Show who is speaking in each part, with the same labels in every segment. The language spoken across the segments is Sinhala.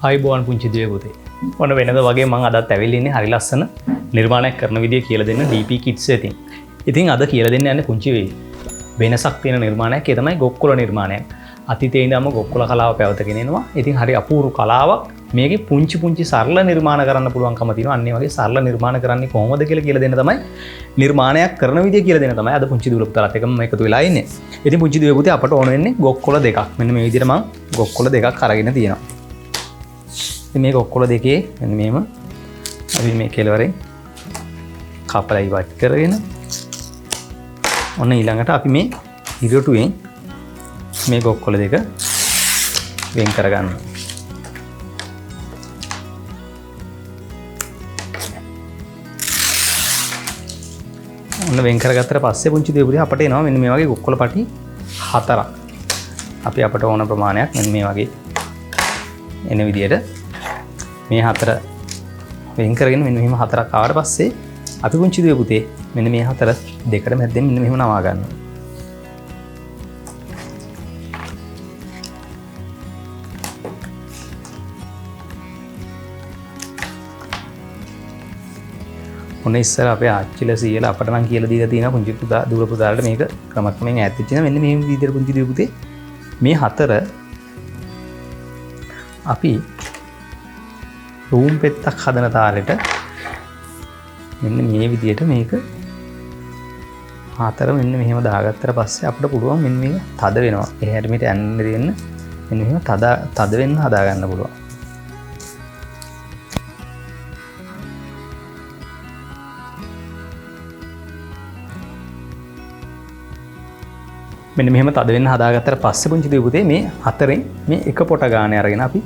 Speaker 1: ආයිබෝවන් පුංචි දුවේ පුතේ. ඔන්න වෙනද වගේ මම අදත් ඇවිල්ලා ඉන්නේ හරි ලස්සන නිර්මාණයක් කරන විදිය කියලා දෙන්න DP Kids එකෙන්. ඉතින් අද කියලා දෙන්න යන්නේ පුංචි වෙනසක් තියෙන නිර්මාණයක්. ඒ තමයි ගොක්කොල නිර්මාණයක්. අතීතයේ ඉඳන්ම ගොක්කොල කලාව පැවතගෙන එනවා. ඉතින් හරි අපූර්ව කලාවක්. මේකේ පුංචි සරල නිර්මාණ කරන්න පුළුවන්කම තියෙනවා. අන්න ඒ වගේ සරල නිර්මාණ කරන්නේ කොහොමද කියලා දෙන්න තමයි නිර්මාණයක් කරන විදිය කියලා දෙන්න තමයි අද පුංචි දුවේ පුතාලත් එක්කම මම එකතු වෙලා ඉන්නේ. ඉතින් පුංචි දුවේ පුතේ අපට ඕන වෙන්නේ ගොක්කොල දෙකක්. මෙන්න මේ විදිහට මම ගොක්කොල දෙකක් අරගෙන තියෙනවා. මේ ගොක්කොල දෙකේ මෙන්න මේම අපි මේ කෙලවරෙන් කපලා ඉවත් කරගෙන ඔන්න ඊළඟට අපි මේ ඉරටුවෙන් මේ ගොක්කොල දෙක වෙන් කරගන්නවා. ඔන්න වෙන් කරගත්තට පස්සේ පුංචි දෙවියන් අපට එනවා මෙන්න මේ වගේ ගොක්කොල පටි 4ක්. අපි අපට ඕන ප්‍රමාණයක් මෙන්න මේ වගේ එන විදියට මේ 4 වෙන් කරගෙන මෙන්න මෙහෙම 4ක් ආවට පස්සේ අපි පුංචි දුවේ පුතේ මෙන්න මේ 4 දෙකට මැද්දෙන් මෙන්න මෙහෙම නවා ගන්නවා. ඔන්න ඉස්සර අපේ ආච්චිලා සීයලා අපට නම් කියලා දීලා තියෙනවා පුංචි පුතා දුර පුතාලට මේක ක්‍රමක්‍රමයෙන් ඈත් වෙච්ච ඉඳන් මෙන්න මේ විදිහට පුංචි දුවේ පුතේ මේ 4 අපි රූම් පෙත්තක් හදන තාලෙට මෙන්න මේ විදියට මේක 4 මෙන්න මෙහෙම දාගත්තට පස්සේ අපිට පුළුවන් මෙන්න මේක තද වෙනවා. එහෙට මෙහෙට යන්න දෙන්න මෙන්න මෙහෙම තද වෙන්න හදා ගන්න පුළුවන්. මෙන්න මෙහෙම තද වෙන්න හදාගත්තට පස්සේ පුංචි දුවේ පුතේ මේ 4න් මේ එක පොට ගානේ අරගෙන අපි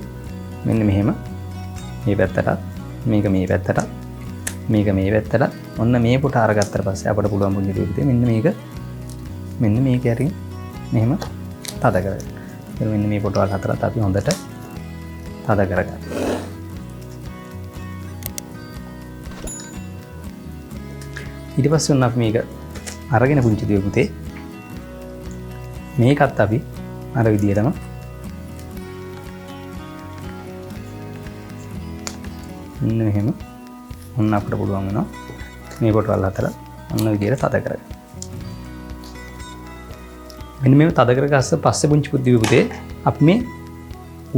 Speaker 1: මෙන්න මෙහෙම මේ පැත්තට මේක මේ පැත්තට මේක මේ පැත්තට ඔන්න මේ පොට අරගත්තට පස්සේ අපිට පුළුවන් පුංචි දුවේ පුතේ මෙන්න මේක ඇරින් මෙහෙම තද කරගන්න. මෙන්න මේ පොට වල හතරත් අපි හොඳට තද කරගන්න. ඊට පස්සේ ඔන්න අපි මේක අරගෙන පුංචි දුවේ පුතේ මේකත් අපි අර විදියටම මෙන්න මෙහෙම ඔන්න අපිට පුළුවන් වෙනවා මේ පොටවල් හතර ඔන්න විදියට තද කරගන්න. මෙන්න මේව තද කරගස්ස පස්සේ පුංචි පුංචි පුතේ අපි මේ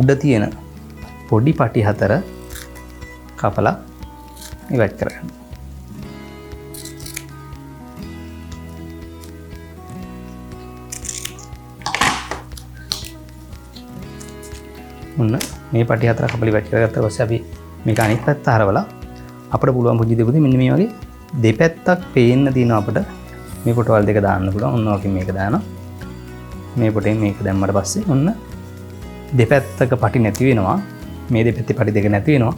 Speaker 1: උඩ තියෙන පොඩි පටි හතර කපලා ඉවත් කරගන්න. ඔන්න මේ පටි හතර කපලා ඉවත් කරගත්තා පස්සේ අපි මේක අනිත් පැත්ත හරවලා අපිට පුළුවන් පුංචි දෙපොතේ මෙන්න මේ වගේ දෙපැත්තක් පේන්න තියෙනවා අපිට මේ පොටවල් දෙක දාන්න පුළුවන්. ඔන්න ඔකින් මේක දානවා. මේ පොටෙන් මේක දැම්මට පස්සේ ඔන්න දෙපැත්තක පටි නැති වෙනවා. මේ දෙපැත්තේ පටි දෙක නැති වෙනවා.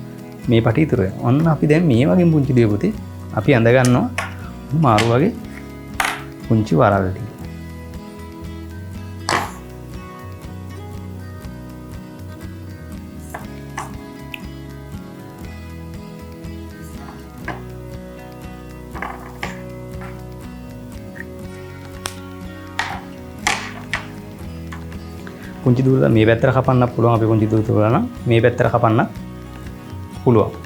Speaker 1: මේ පටි ඉතුරු වෙනවා. ඔන්න අපි දැන් මේ වගේ පුංචි දෙපොතේ අපි අඳ ගන්නවා මාරු වගේ පුංචි වරල් ටික. පුංචි දුවලා මේ පැත්තට කපන්න පුළුවන්. අපි පුංචි දුවලා නම් මේ පැත්තට කපන්න පුළුවන්.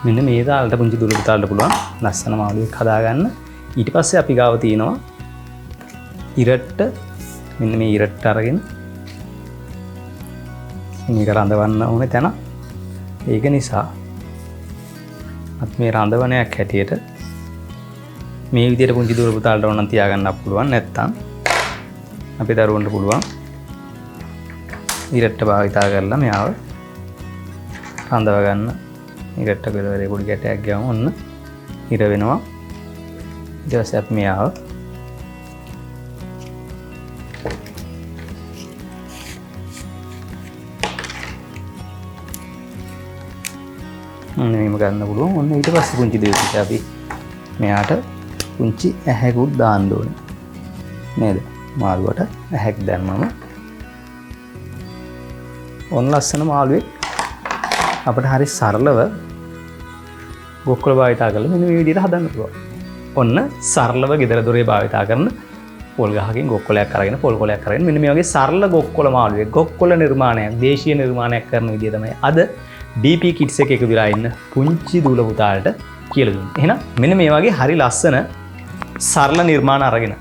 Speaker 1: මෙන්න මේ තාලට පුංචි දුර පුතාලට පුළුවන් ලස්සන මාළුවෙක් හදාගන්න. ඊට පස්සේ අපි ගාව තියෙනවා ඉරට්ට. මෙන්න මේ ඉරට්ට අරගෙන මේක රඳවන්න ඕනේ තැන. ඒක නිසා අපි මේ රඳවණයක් හැටියට මේ විදිහට පුංචි දුර පුතාලට ඕනනම් තියාගන්නත් පුළුවන්. නැත්නම් අපි දරුවන්ට පුළුවන් ඉරට්ට භාවිතා කරලා මෙයාව රඳව ගන්න. ඉරට්ට කෙලවරේ පොඩි කැටයක් ගියාම ඔන්න ඉර වෙනවා. ඊට පස්සේ අපි මෙයාව මේම ගන්න පුළුවන්. ඔන්න ඊට පස්සේ පුංචි දෙයකට අපි මෙයාට පුංචි ඇහැකුත් දාන්න ඕනේ. නේද? මාළුවට ඇහැක් දැම්මම ඔන්න ලස්සන මාළුවෙක් අපිට හරි සරලව ගොක්කොල භාවිතා කරලා මෙන්න මේ විදිහට හදන්න පුළුවන්. ඔන්න සරලව ගෙදර දොරේ භාවිතා කරන පොල් ගහකින් ගොක්කොලයක් අරගෙන පොල් කොලයක් අරගෙන මෙන්න මේ වගේ සරල ගොක්කොල මාළුවෙක් ගොක්කොල නිර්මාණයක් දේශීය නිර්මාණයක් කරන විදිය තමයි අද DP Kids එකේ එකතු වෙලා ඉන්න පුංචි දූල පුතාලට කියලා දුන්නේ. එහෙනම් මෙන්න මේ වගේ හරි ලස්සන සරල නිර්මාණ අරගෙන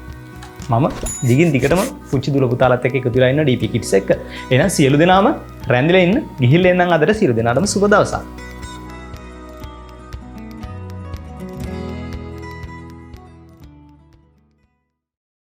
Speaker 1: මම දිගින් දිගටම පුංචි දූල පුතාලත් එක්ක එකතු වෙලා ඉන්න DP Kids එක. එහෙනම් සියලු දෙනාම රැඳිලා ඉන්න ගිහිල්ලා එන්නම් අදට සියලු දෙනාටම සුබ දවසක්.